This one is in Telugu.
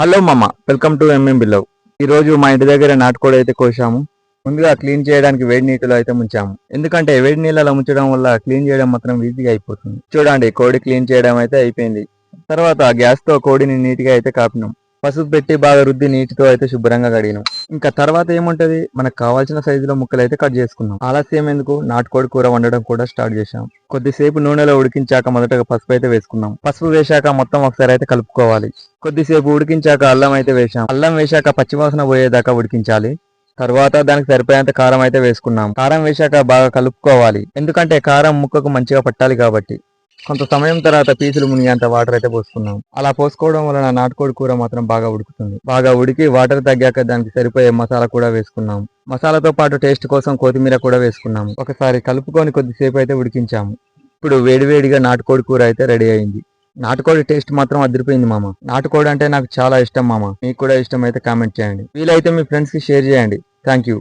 హలో మామ, వెల్కమ్ టు బిల్లవ్. ఈ రోజు మా ఇంటి దగ్గర నాటుకోడి అయితే కోసాము. ముందుగా క్లీన్ చేయడానికి వేడి నీటిలో అయితే ముంచాము. ఎందుకంటే వేడి నీళ్ళలో ముంచడం వల్ల క్లీన్ చేయడం మాత్రం ఈజీగా అయిపోతుంది. చూడండి, కోడి క్లీన్ చేయడం అయితే అయిపోయింది. తర్వాత గ్యాస్ తో కోడిని నీట్గా అయితే కాపినాం. పసుపు పెట్టి బాగా రుద్ది నీటితో అయితే శుభ్రంగా కడిగినాం. ఇంకా తర్వాత ఏముంటది, మనకు కావాల్సిన సైజులో ముక్కలు అయితే కట్ చేసుకున్నాం. ఆలస్యం ఎందుకు, నాటుకోడి కూర వండడం కూడా స్టార్ట్ చేశాం. కొద్దిసేపు నూనెలో ఉడికించాక మొదటగా పసుపు అయితే వేసుకున్నాం. పసుపు వేశాక మొత్తం ఒకసారి అయితే కలుపుకోవాలి. కొద్దిసేపు ఉడికించాక అల్లం అయితే వేసాం. అల్లం వేశాక పచ్చివాసన పోయేదాకా ఉడికించాలి. తర్వాత దానికి సరిపోయేంత కారం అయితే వేసుకున్నాం. కారం వేశాక బాగా కలుపుకోవాలి, ఎందుకంటే కారం ముక్కకు మంచిగా పట్టాలి కాబట్టి. కొంత సమయం తర్వాత పీసులు మునిగేంత వాటర్ అయితే పోసుకున్నాం. అలా పోసుకోవడం వలన నాటుకోడి కూర మాత్రం బాగా ఉడుకుతుంది. బాగా ఉడికి వాటర్ తగ్గాక దానికి సరిపోయే మసాలా కూడా వేసుకున్నాం. మసాలాతో పాటు టేస్ట్ కోసం కొత్తిమీర కూడా వేసుకున్నాం. ఒకసారి కలుపుకొని కొద్దిసేపు అయితే ఉడికించాము. ఇప్పుడు వేడివేడిగా నాటుకోడి కూర అయితే రెడీ అయింది. నాటుకోడి టేస్ట్ మాత్రం అదిరిపోయింది మామ. నాటుకోడి అంటే నాకు చాలా ఇష్టం మామ. మీకు కూడా ఇష్టం అయితే కామెంట్ చేయండి. వీలైతే మీ ఫ్రెండ్స్ కి షేర్ చేయండి. Thank you.